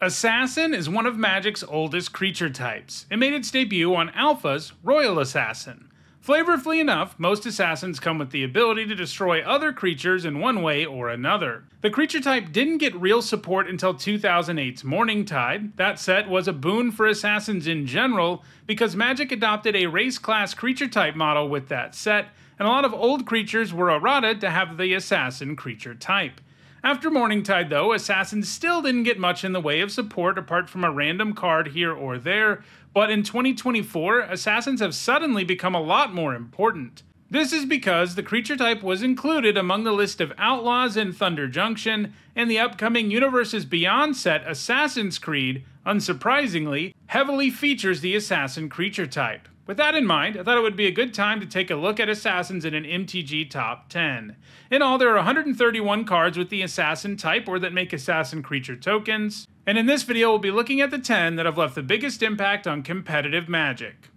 Assassin is one of Magic's oldest creature types. It made its debut on Alpha's Royal Assassin. Flavorfully enough, most assassins come with the ability to destroy other creatures in one way or another. The creature type didn't get real support until 2008's Morningtide. That set was a boon for assassins in general because Magic adopted a race-class creature type model with that set, and a lot of old creatures were errata to have the assassin creature type. After Morningtide though, assassins still didn't get much in the way of support apart from a random card here or there, but in 2024, assassins have suddenly become a lot more important. This is because the creature type was included among the list of Outlaws in Thunder Junction, and the upcoming Universes Beyond set Assassin's Creed, unsurprisingly, heavily features the assassin creature type. With that in mind, I thought it would be a good time to take a look at assassins in an MTG Top 10. In all, there are 131 cards with the assassin type or that make assassin creature tokens, and in this video we'll be looking at the 10 that have left the biggest impact on competitive Magic.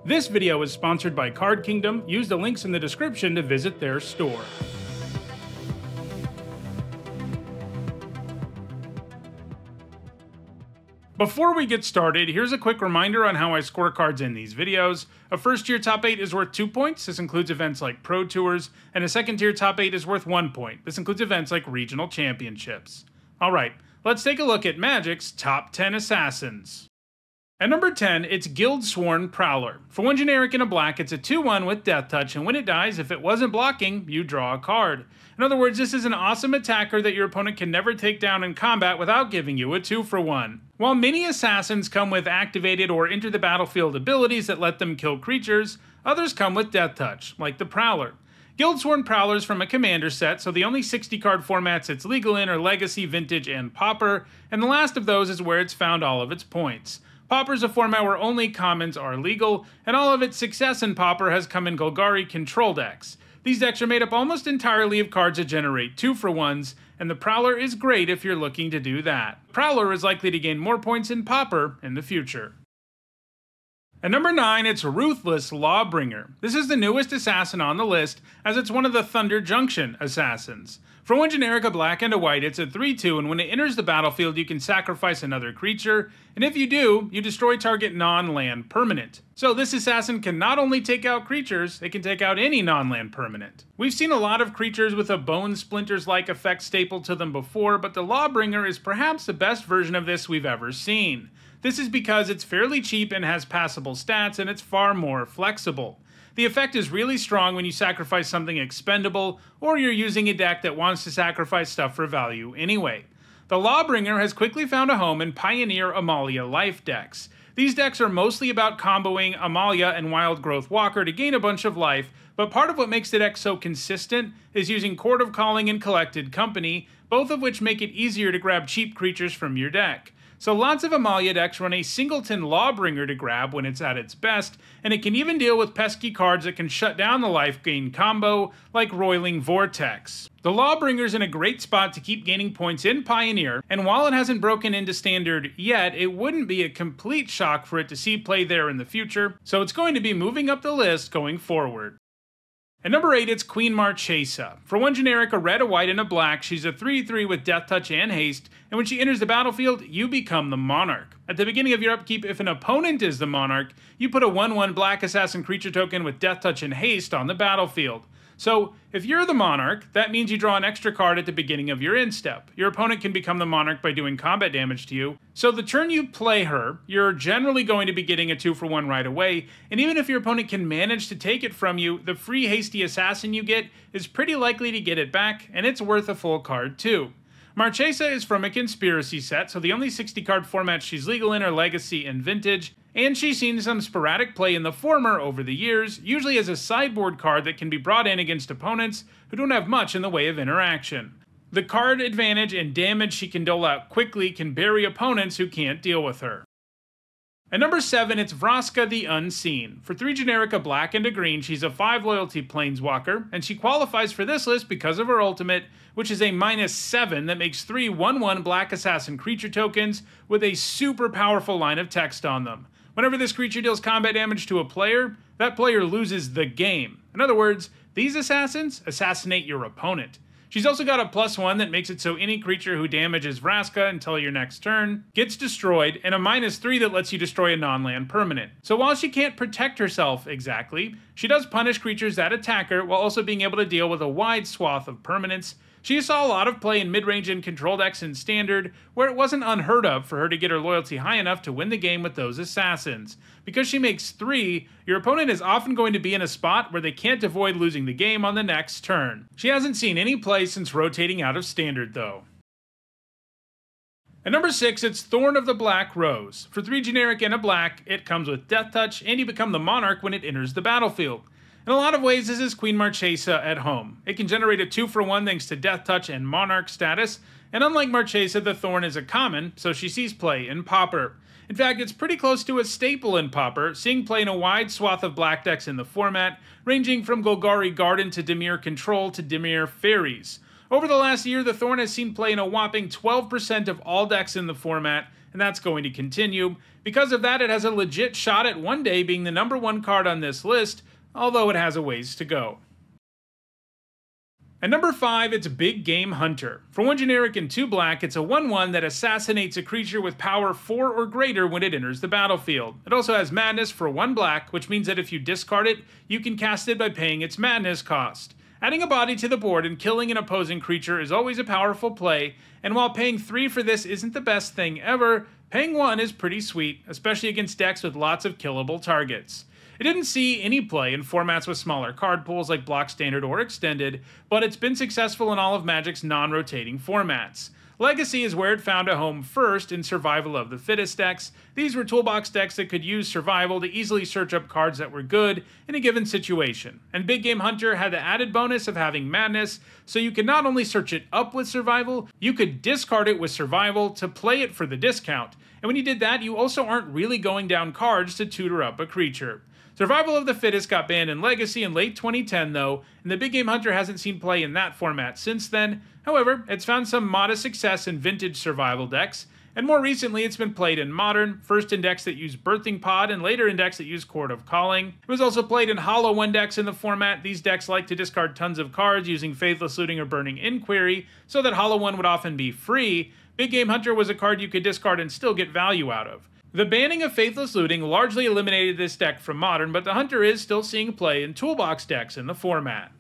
This video is sponsored by Card Kingdom. Use the links in the description to visit their store. Before we get started, here's a quick reminder on how I score cards in these videos. A first tier top 8 is worth 2 points, this includes events like Pro Tours, and a second tier top 8 is worth 1 point, this includes events like Regional Championships. Alright, let's take a look at Magic's top 10 assassins. At number 10, it's Guildsworn Prowler. For 1 generic and a black, it's a 2/1 with Death Touch, and when it dies, if it wasn't blocking, you draw a card. In other words, this is an awesome attacker that your opponent can never take down in combat without giving you a 2-for-1. While many assassins come with activated or enter the battlefield abilities that let them kill creatures, others come with Death Touch, like the Prowler. Guildsworn Prowler's from a commander set, so the only 60 card formats it's legal in are Legacy, Vintage, and Pauper, and the last of those is where it's found all of its points. Pauper is a format where only commons are legal, and all of its success in Pauper has come in Golgari control decks. These decks are made up almost entirely of cards that generate 2-for-1s, and the Prowler is great if you're looking to do that. Prowler is likely to gain more points in Pauper in the future. At number 9, it's Ruthless Lawbringer. This is the newest assassin on the list, as it's one of the Thunder Junction assassins. For 1 generic, a black and a white, it's a 3/2, and when it enters the battlefield, you can sacrifice another creature, and if you do, you destroy target non-land permanent. So this assassin can not only take out creatures, it can take out any non-land permanent. We've seen a lot of creatures with a Bone Splinters-like effect stapled to them before, but the Lawbringer is perhaps the best version of this we've ever seen. This is because it's fairly cheap and has passable stats, and it's far more flexible. The effect is really strong when you sacrifice something expendable, or you're using a deck that wants to sacrifice stuff for value anyway. The Lawbringer has quickly found a home in Pioneer Amalia Life decks. These decks are mostly about comboing Amalia and Wild Growth Walker to gain a bunch of life, but part of what makes the deck so consistent is using Court of Calling and Collected Company, both of which make it easier to grab cheap creatures from your deck. So lots of Amalia decks run a singleton Lawbringer to grab when it's at its best, and it can even deal with pesky cards that can shut down the life gain combo, like Roiling Vortex. The Lawbringer's in a great spot to keep gaining points in Pioneer, and while it hasn't broken into Standard yet, it wouldn't be a complete shock for it to see play there in the future, so it's going to be moving up the list going forward. At number 8, it's Queen Marchesa. For 1 generic, a red, a white, and a black, she's a 3/3 with Death Touch and Haste, and when she enters the battlefield, you become the Monarch. At the beginning of your upkeep, if an opponent is the Monarch, you put a 1/1 black assassin creature token with Death Touch and Haste on the battlefield. So, if you're the Monarch, that means you draw an extra card at the beginning of your end step. Your opponent can become the Monarch by doing combat damage to you, so the turn you play her, you're generally going to be getting a 2-for-1 right away, and even if your opponent can manage to take it from you, the free hasty assassin you get is pretty likely to get it back, and it's worth a full card too. Marchesa is from a conspiracy set, so the only 60 card formats she's legal in are Legacy and Vintage, and she's seen some sporadic play in the former over the years, usually as a sideboard card that can be brought in against opponents who don't have much in the way of interaction. The card advantage and damage she can dole out quickly can bury opponents who can't deal with her. At number 7, it's Vasa the Unseen. For 3 generic, a black and a green, she's a 5 loyalty planeswalker, and she qualifies for this list because of her ultimate, which is a -7 that makes 3 1/1 black assassin creature tokens with a super powerful line of text on them. Whenever this creature deals combat damage to a player, that player loses the game. In other words, these assassins assassinate your opponent. She's also got a +1 that makes it so any creature who damages Vraska until your next turn gets destroyed, and a -3 that lets you destroy a non-land permanent. So while she can't protect herself exactly, she does punish creatures that attack her while also being able to deal with a wide swath of permanents. She saw a lot of play in mid-range and control decks in Standard, where it wasn't unheard of for her to get her loyalty high enough to win the game with those assassins. Because she makes 3, your opponent is often going to be in a spot where they can't avoid losing the game on the next turn. She hasn't seen any play since rotating out of Standard though. At number 6, it's Thorn of the Black Rose. For 3 generic and a black, it comes with Death Touch, and you become the Monarch when it enters the battlefield. In a lot of ways, this is Queen Marchesa at home. It can generate a 2-for-1 thanks to Death Touch and Monarch status, and unlike Marchesa, the Thorn is a common, so she sees play in Pauper. In fact, it's pretty close to a staple in Pauper, seeing play in a wide swath of black decks in the format, ranging from Golgari Garden to Dimir Control to Dimir Fairies. Over the last year, the Thorn has seen play in a whopping 12% of all decks in the format, and that's going to continue. Because of that, it has a legit shot at one day being the #1 card on this list, although it has a ways to go. At number 5, it's Big Game Hunter. For 1 generic and 2 black, it's a 1/1 that assassinates a creature with power 4 or greater when it enters the battlefield. It also has Madness for 1 black, which means that if you discard it, you can cast it by paying its Madness cost. Adding a body to the board and killing an opposing creature is always a powerful play, and while paying 3 for this isn't the best thing ever, paying 1 is pretty sweet, especially against decks with lots of killable targets. It didn't see any play in formats with smaller card pools like Block Standard or Extended, but it's been successful in all of Magic's non-rotating formats. Legacy is where it found a home first in Survival of the Fittest decks. These were toolbox decks that could use Survival to easily search up cards that were good in a given situation. And Big Game Hunter had the added bonus of having Madness, so you could not only search it up with Survival, you could discard it with Survival to play it for the discount. And when you did that, you also aren't really going down cards to tutor up a creature. Survival of the Fittest got banned in Legacy in late 2010 though, and the Big Game Hunter hasn't seen play in that format since then. However, it's found some modest success in vintage survival decks, and more recently it's been played in Modern, first in decks that use Birthing Pod and later in decks that use Chord of Calling. It was also played in Hollow 1 decks in the format. These decks like to discard tons of cards using Faithless Looting or Burning Inquiry, so that Hollow 1 would often be free. Big Game Hunter was a card you could discard and still get value out of. The banning of Faithless Looting largely eliminated this deck from Modern, but the Hunter is still seeing play in toolbox decks in the format.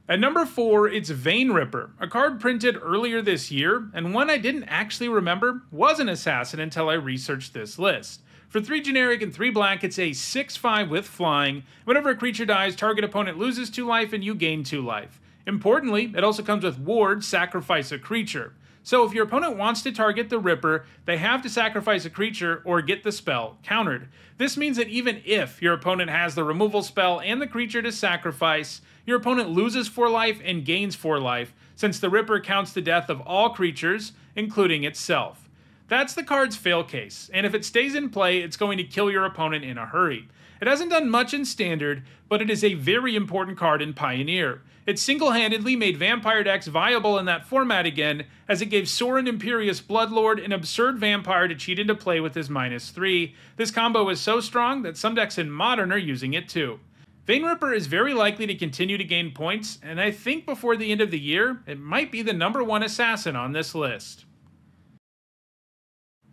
At number 4, it's Vein Ripper, a card printed earlier this year, and one I didn't actually remember was an assassin until I researched this list. For 3 generic and 3 black, it's a 6/5 with flying. Whenever a creature dies, target opponent loses 2 life and you gain 2 life. Importantly, it also comes with Ward, Sacrifice a Creature. So if your opponent wants to target the Ripper, they have to sacrifice a creature or get the spell countered. This means that even if your opponent has the removal spell and the creature to sacrifice, your opponent loses 4 life and gains 4 life, since the Ripper counts the death of all creatures, including itself. That's the card's fail case, and if it stays in play, it's going to kill your opponent in a hurry. It hasn't done much in Standard, but it is a very important card in Pioneer. It single-handedly made vampire decks viable in that format again, as it gave Sorin Imperious Bloodlord an absurd vampire to cheat into play with his -3. This combo is so strong that some decks in Modern are using it too. Vein Ripper is very likely to continue to gain points, and I think before the end of the year, it might be the #1 assassin on this list.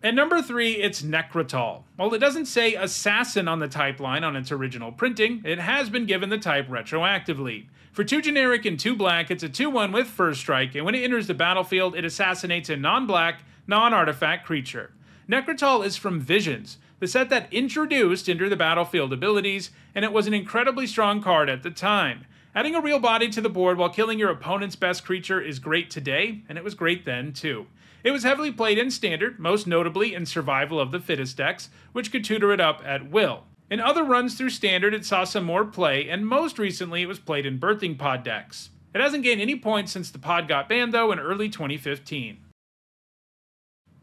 At number 3, it's Necrotal. While it doesn't say assassin on the type line on its original printing, it has been given the type retroactively. For 2 generic and 2 black, it's a 2/1 with First Strike, and when it enters the battlefield, it assassinates a non-black, non-artifact creature. Necrotal is from Visions, the set that introduced Enter the Battlefield abilities, and it was an incredibly strong card at the time. Adding a real body to the board while killing your opponent's best creature is great today, and it was great then too. It was heavily played in Standard, most notably in Survival of the Fittest decks, which could tutor it up at will. In other runs through Standard, it saw some more play, and most recently it was played in Birthing Pod decks. It hasn't gained any points since the pod got banned though in early 2015.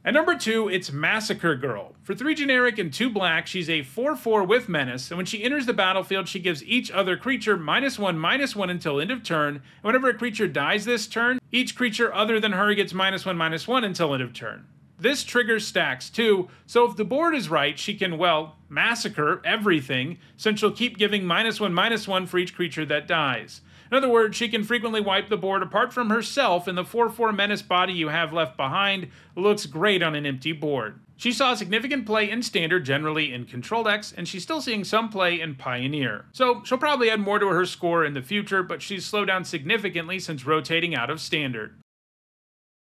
At number 2, it's Massacre Girl. For 3 generic and 2 black, she's a 4/4 with Menace, and when she enters the battlefield, she gives each other creature -1/-1 until end of turn, and whenever a creature dies this turn, each creature other than her gets -1/-1 until end of turn. This triggers stacks too, so if the board is right, she can, well, massacre everything, since she'll keep giving -1/-1 for each creature that dies. In other words, she can frequently wipe the board apart from herself, and the 4/4 menace body you have left behind looks great on an empty board. She saw significant play in Standard, generally in Control decks, and she's still seeing some play in Pioneer. So she'll probably add more to her score in the future, but she's slowed down significantly since rotating out of Standard.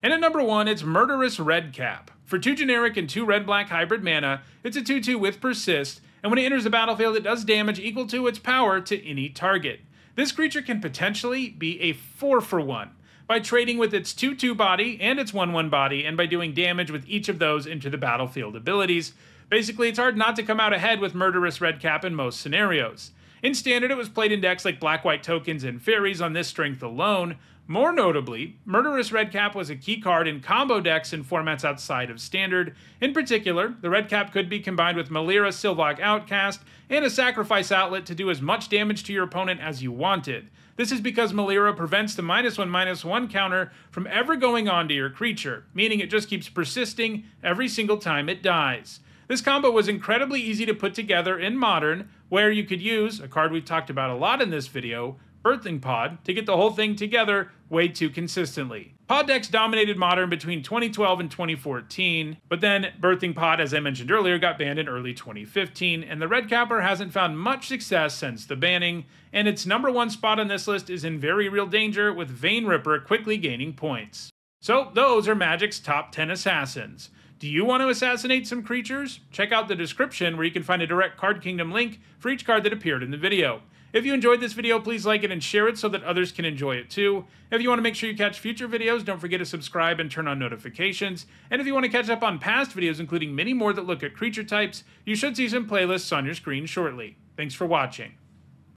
And at number 1, it's Murderous Red Cap. For 2 generic and 2 red-black hybrid mana, it's a 2/2 with Persist, and when it enters the battlefield, it does damage equal to its power to any target. This creature can potentially be a 4/1 by trading with its 2/2 body and its 1/1 body, and by doing damage with each of those into the battlefield abilities. Basically, it's hard not to come out ahead with Murderous Red Cap in most scenarios. In Standard, it was played in decks like Black-White Tokens and Fairies on this strength alone. More notably, Murderous Red Cap was a key card in combo decks in formats outside of Standard. In particular, the Red Cap could be combined with Malira Sylvok Outcast and a Sacrifice Outlet to do as much damage to your opponent as you wanted. This is because Malira prevents the -1/-1 counter from ever going onto your creature, meaning it just keeps persisting every single time it dies. This combo was incredibly easy to put together in Modern, where you could use, a card we've talked about a lot in this video, Birthing Pod, to get the whole thing together way too consistently. Pod decks dominated Modern between 2012 and 2014, but then Birthing Pod, as I mentioned earlier, got banned in early 2015, and the Red Capper hasn't found much success since the banning, and its number 1 spot on this list is in very real danger, with Vein Ripper quickly gaining points. So those are Magic's top 10 assassins. Do you want to assassinate some creatures? Check out the description where you can find a direct Card Kingdom link for each card that appeared in the video. If you enjoyed this video, please like it and share it so that others can enjoy it too. If you want to make sure you catch future videos, don't forget to subscribe and turn on notifications. And if you want to catch up on past videos, including many more that look at creature types, you should see some playlists on your screen shortly. Thanks for watching.